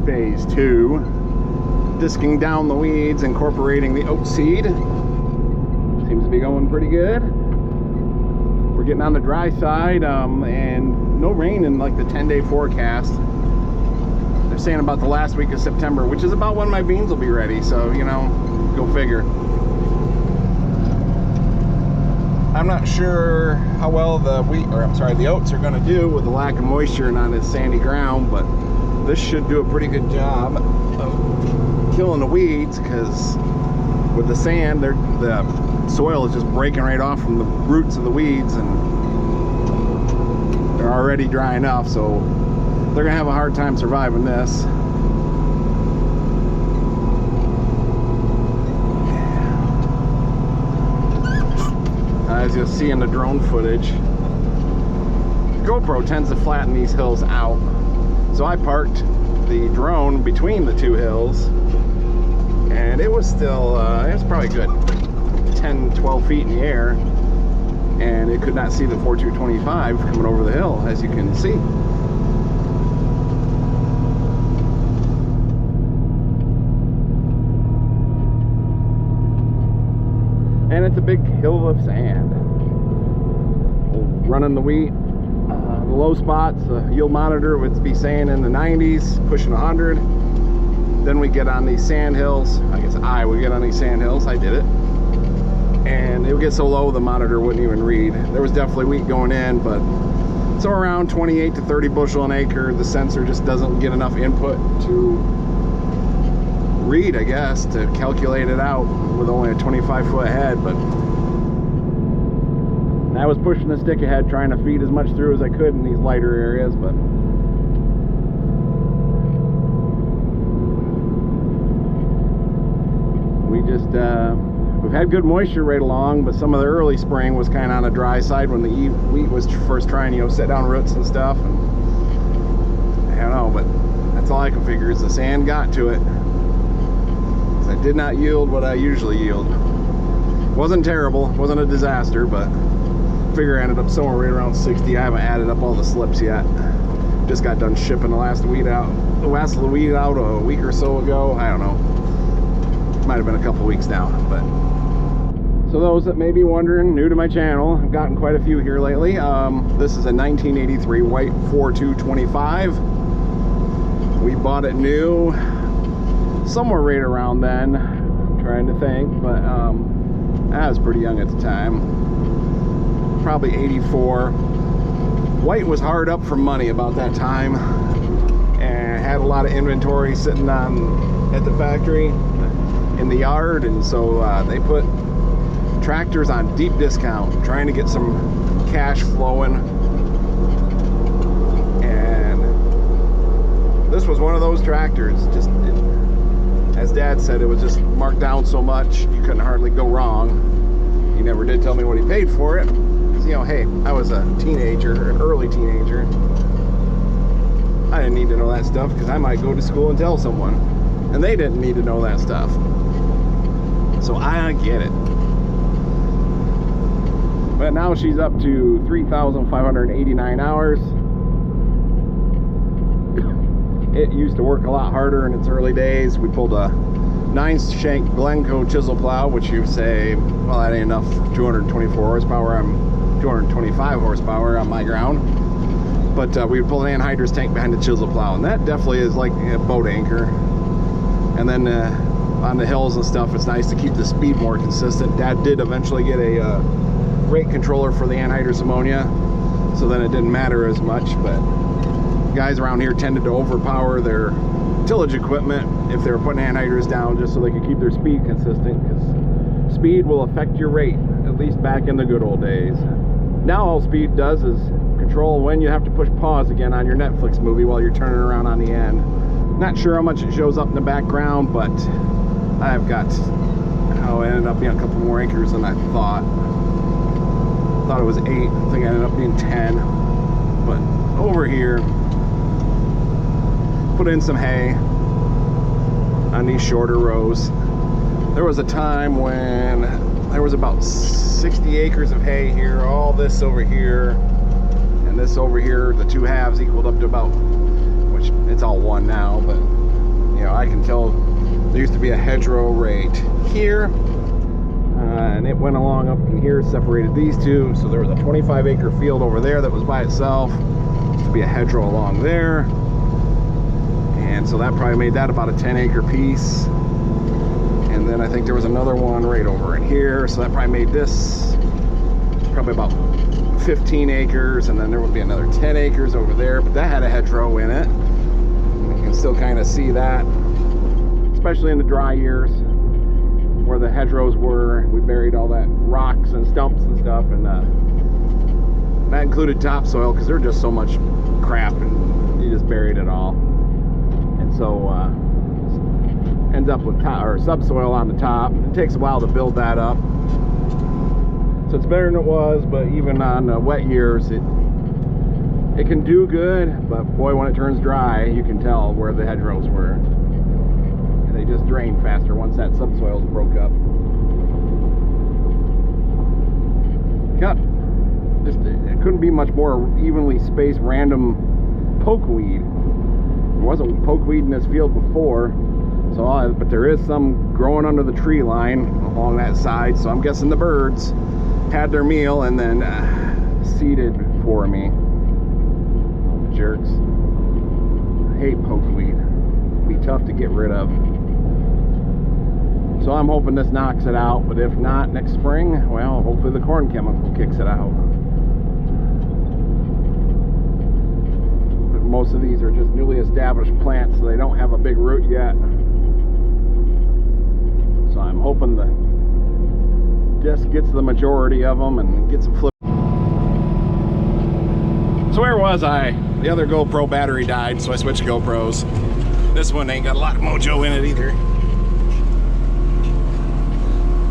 phase 2. Disking down the weeds, incorporating the oat seed. Seems to be going pretty good. We're getting on the dry side, and no rain in like the 10-day forecast. They're saying about the last week of September, which is about when my beans will be ready, so, you know, go figure. I'm not sure how well the oats are going to do with the lack of moisture and on this sandy ground, but this should do a pretty good job of killing the weeds, because with the sand, the soil is just breaking right off from the roots of the weeds, and they're already dry enough, so they're gonna have a hard time surviving this. As you'll see in the drone footage, GoPro tends to flatten these hills out, so I parked the drone between the two hills, and it was still it was probably good 10-12 feet in the air, and it could not see the 4225 coming over the hill, as you can see. And it's a big hill of sand. Running the wheat, the low spots, the yield monitor would be saying in the 90s, pushing 100. Then we get on these sand hills. I guess I would get on these sand hills. I did it. And it would get so low the monitor wouldn't even read. There was definitely wheat going in, but so around 28 to 30 bushel an acre. The sensor just doesn't get enough input to read, I guess, to calculate it out with only a 25-foot head. But I was pushing the stick ahead, trying to feed as much through as I could in these lighter areas, but we just we've had good moisture right along, but some of the early spring was kind of on the dry side when the wheat was first trying, you know, set down roots and stuff, and I don't know, but that's all I can figure is the sand got to it. I did not yield what I usually yield. Wasn't terrible, wasn't a disaster, but figure I ended up somewhere right around 60. I haven't added up all the slips yet. Just got done shipping the last wheat out a week or so ago. I don't know. Might have been a couple weeks now, but so those that may be wondering, new to my channel, I've gotten quite a few here lately. This is a 1983 white 4225. We bought it new somewhere right around then. I'm trying to think, but I was pretty young at the time, probably 84. White was hard up for money about that time, and had a lot of inventory sitting on at the factory in the yard, and so they put tractors on deep discount, trying to get some cash flowing. And this was one of those tractors. Just as Dad said, it was just marked down so much you couldn't hardly go wrong. He never did tell me what he paid for it, because, you know, hey, I was a teenager, an early teenager. I didn't need to know that stuff, because I might go to school and tell someone, and they didn't need to know that stuff. So I get it. But now she's up to 3,589 hours. It used to work a lot harder in its early days. We pulled a 9-shank Glencoe chisel plow, which you say, well, that ain't enough for 224 horsepower. I'm 225 horsepower on my ground. But we would pull an anhydrous tank behind the chisel plow, and that definitely is like a boat anchor. And then on the hills and stuff, it's nice to keep the speed more consistent. Dad did eventually get a rate controller for the anhydrous ammonia, so then it didn't matter as much. But guys around here tended to overpower their tillage equipment if they were putting anhydrous down, just so they could keep their speed consistent, because speed will affect your rate, at least back in the good old days. Now all speed does is control when you have to push pause again on your Netflix movie while you're turning around on the end. Not sure how much it shows up in the background, but I've got, oh, it ended up being a couple more acres than I thought. Thought it was 8, I think it ended up being 10. But over here, put in some hay on these shorter rows. There was a time when there was about 60 acres of hay here, all this over here, and this over here. The two halves equaled up to about, which it's all one now, but I can tell there used to be a hedgerow right here, and it went along up in here, separated these two. So there was a 25-acre field over there that was by itself. There used to be a hedgerow along there, and so that probably made that about a 10-acre piece. And then I think there was another one right over in here, so that probably made this probably about 15 acres, and then there would be another 10 acres over there, but that had a hedgerow in it. You can still kind of see that, especially in the dry years where the hedgerows were. We buried all that rocks and stumps and stuff, and that included topsoil, because there's just so much crap and you just buried it all. And so ends up with subsoil on the top. It takes a while to build that up, so it's better than it was. But even on wet years, it can do good, but boy, when it turns dry, you can tell where the hedgerows were, and they just drain faster once that subsoil is broke up. It couldn't be much more evenly spaced random pokeweed. There wasn't pokeweed in this field before. So, but there is some growing under the tree line along that side, so I'm guessing the birds had their meal and then seeded for me. Jerks. I hate pokeweed. Be tough to get rid of. So I'm hoping this knocks it out, but if not, next spring, well, hopefully the corn chemical kicks it out. But most of these are just newly established plants, so they don't have a big root yet. So I'm hoping the disc gets the majority of them and gets them flipped. So where was I? The other GoPro battery died, so I switched to GoPros. This one ain't got a lot of mojo in it either.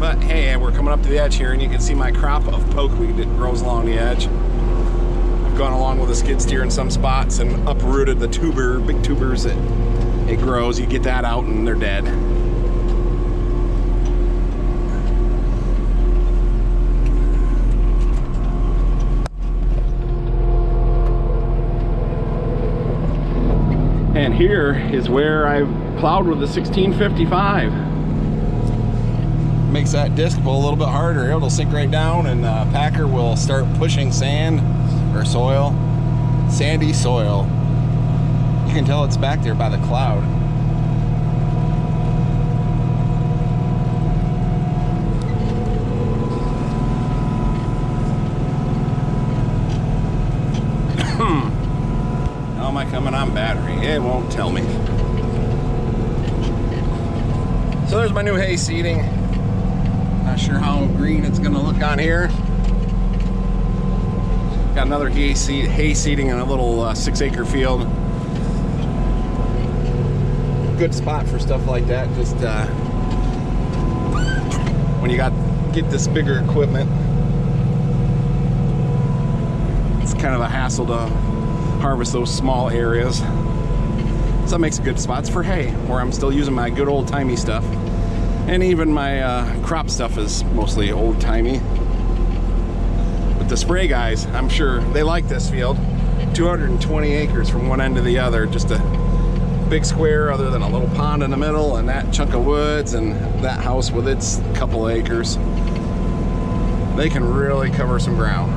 But hey, we're coming up to the edge here, and you can see my crop of pokeweed that grows along the edge. I've gone along with a skid steer in some spots and uprooted the big tubers that it grows. You get that out and they're dead. And here is where I plowed with the 1655. Makes that disc pull a little bit harder. It'll sink right down, and Packer will start pushing sand or soil, sandy soil. You can tell it's back there by the cloud. How am I coming on battery? It won't tell me. So there's my new hay seeding. Not sure how green it's gonna look on here. Got another hay seeding in a little 6-acre field. Good spot for stuff like that. Just when you get this bigger equipment, it's kind of a hassle to harvest those small areas. So that makes good spots for hay, where I'm still using my good old-timey stuff. And even my crop stuff is mostly old-timey. But the spray guys, I'm sure they like this field. 220 acres from one end to the other. Just a big square other than a little pond in the middle, and that chunk of woods, and that house with its couple of acres. They can really cover some ground.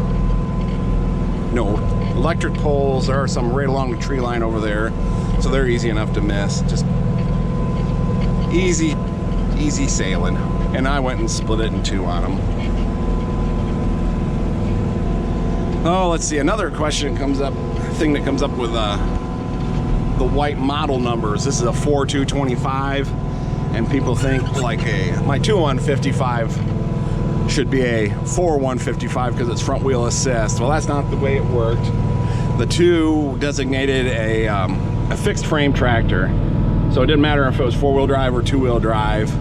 No electric poles. There are some right along the tree line over there, so they're easy enough to miss. Just easy sailing. And I went and split it in two on them. Oh, let's see, another question comes up, thing that comes up with the white model numbers. This is a 4225, and people think like my 2155 should be a 4155 because it's front wheel assist. Well, that's not the way it worked. The two designated a fixed frame tractor, so it didn't matter if it was 4-wheel drive or 2-wheel drive.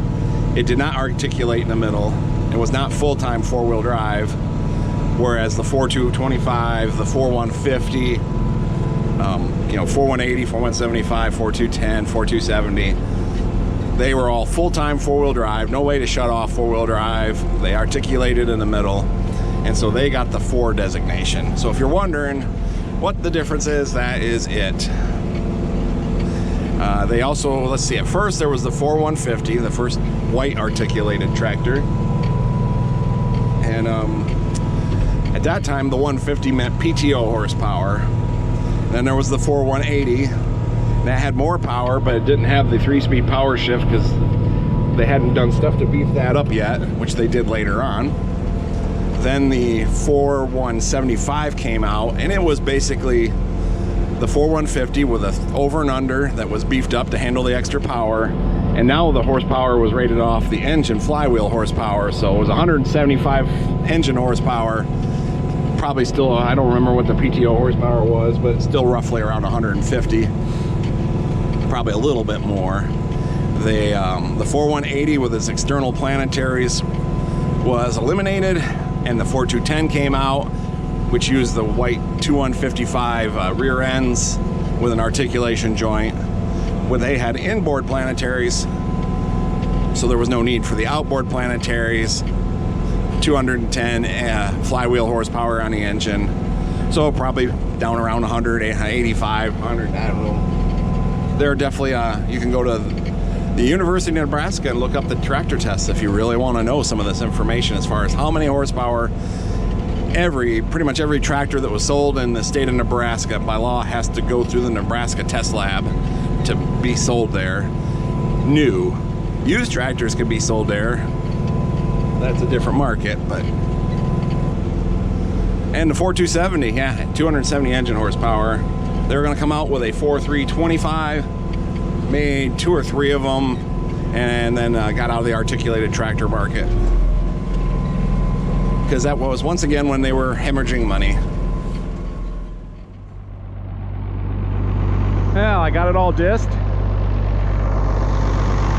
It did not articulate in the middle. It was not full-time 4-wheel drive, whereas the 4225, the 4150, you know, 4180, 4175, 4210, 4270, they were all full-time 4-wheel drive. No way to shut off 4-wheel drive. They articulated in the middle, and so they got the 4 designation. So if you're wondering what the difference is, that is it. They also, let's see, at first there was the 4150, the first white articulated tractor. And at that time, the 150 meant PTO horsepower. Then there was the 4180. That had more power, but it didn't have the 3-speed power shift because they hadn't done stuff to beef that up yet, which they did later on. Then the 4175 came out, and it was basically the 4150 with a over and under that was beefed up to handle the extra power. And now the horsepower was rated off the engine flywheel horsepower, so it was 175 engine horsepower. Probably still, I don't remember what the PTO horsepower was, but it's still roughly around 150. Probably a little bit more. The 4180 with its external planetaries was eliminated, and the 4210 came out, which used the white 2155 rear ends with an articulation joint, where they had inboard planetaries, so there was no need for the outboard planetaries. 210 flywheel horsepower on the engine, so probably down around 100, 85, 100, I don't know. They're definitely, you can go to the University of Nebraska and look up the tractor tests if you really want to know some of this information as far as how many horsepower pretty much every tractor that was sold in the state of Nebraska by law has to go through the Nebraska test lab to be sold there. New. Used tractors can be sold there. That's a different market, but. And the 4270, yeah, 270 engine horsepower. They were going to come out with a 4325, made 2 or 3 of them, and then got out of the articulated tractor market. Because that was once again when they were hemorrhaging money. Well, I got it all disced,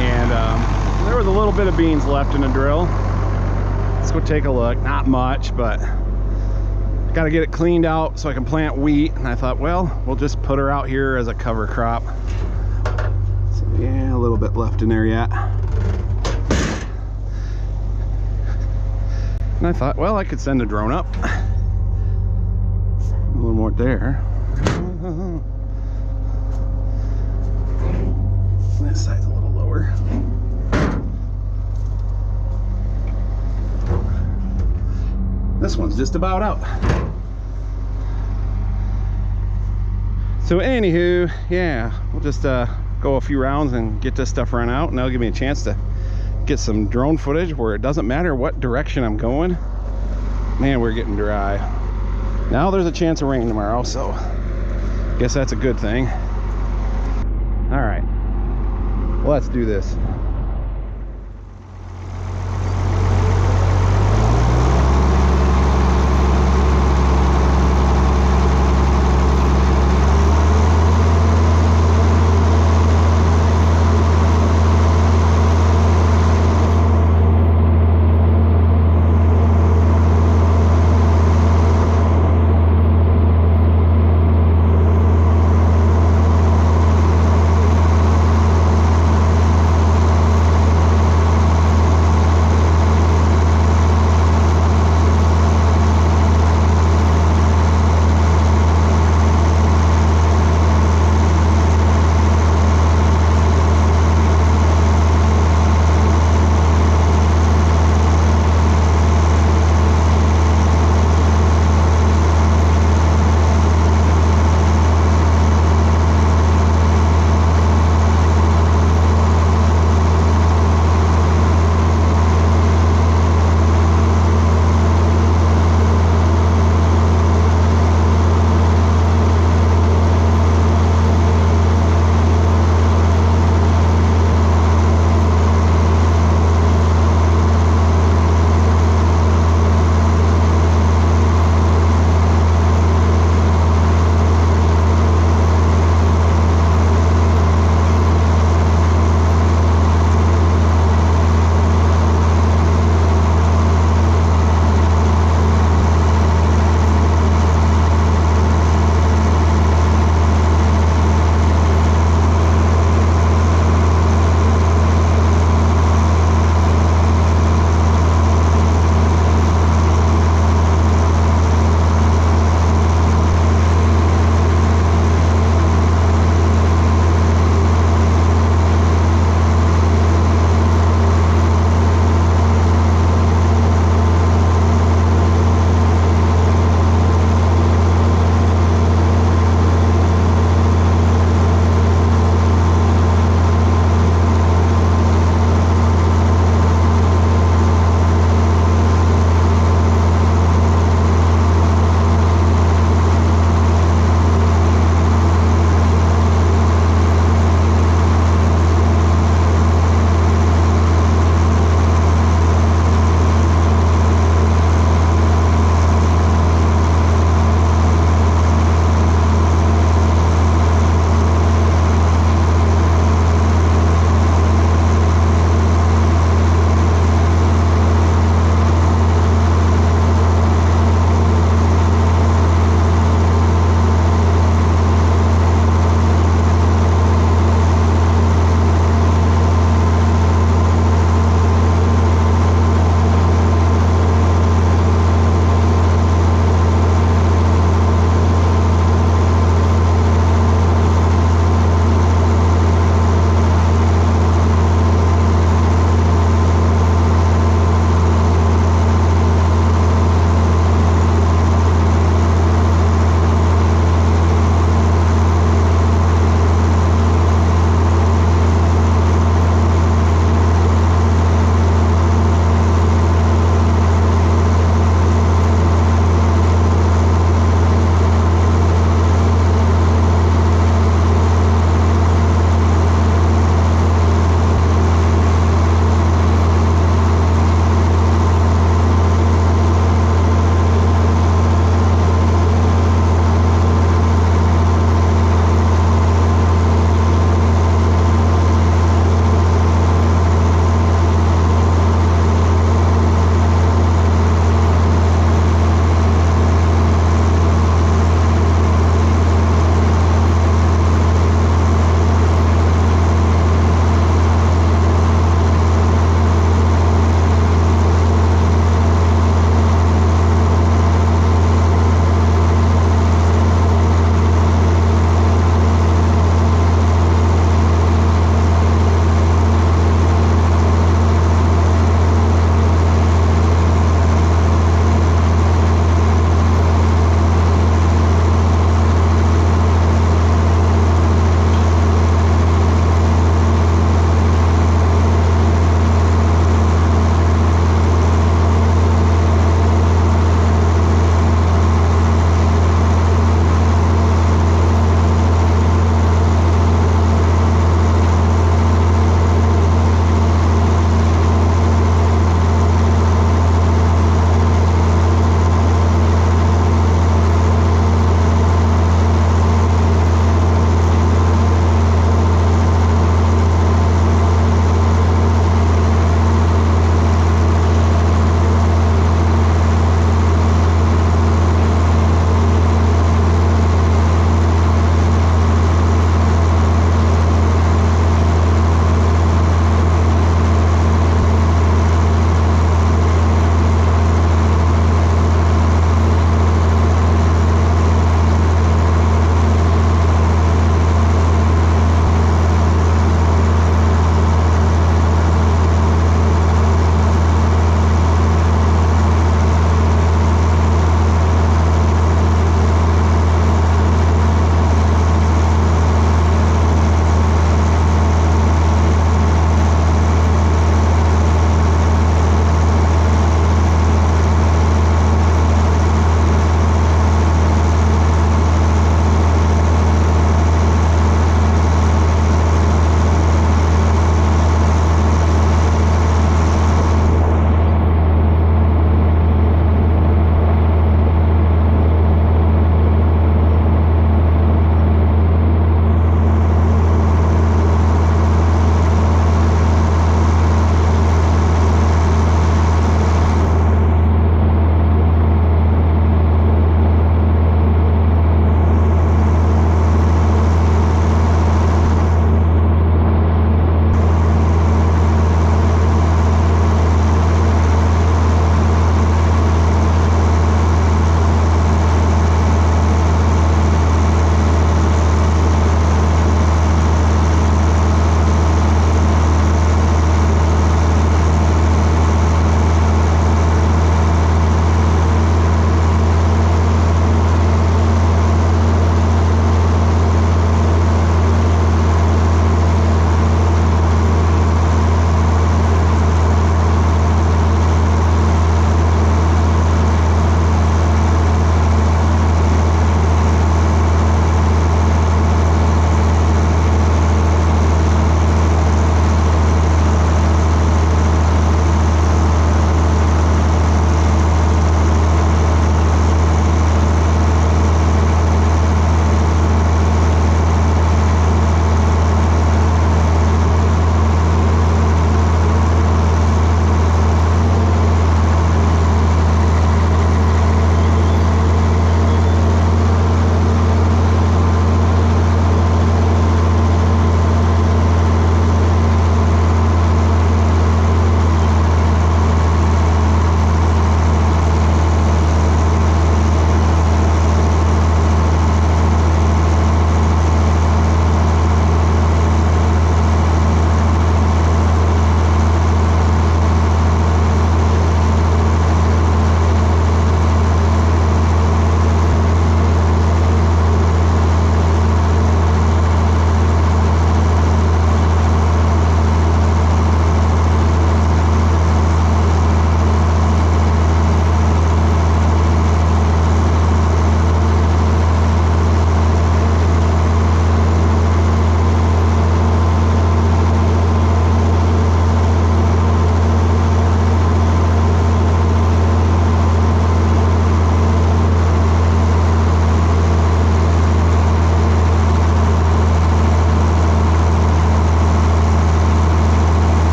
and there was a little bit of beans left in the drill. Let's go take a look. Not much, but got to get it cleaned out so I can plant wheat. And I thought, well, we'll just put her out here as a cover crop. So yeah, a little bit left in there yet. And I thought, well, I could send a drone up. A little more there. This side's a little lower. This one's just about out. So anywho, yeah, we'll just go a few rounds and get this stuff run out, and that'll give me a chance to get some drone footage where it doesn't matter what direction I'm going. Man, we're getting dry. Now there's a chance of rain tomorrow, so I guess that's a good thing. All right, let's do this.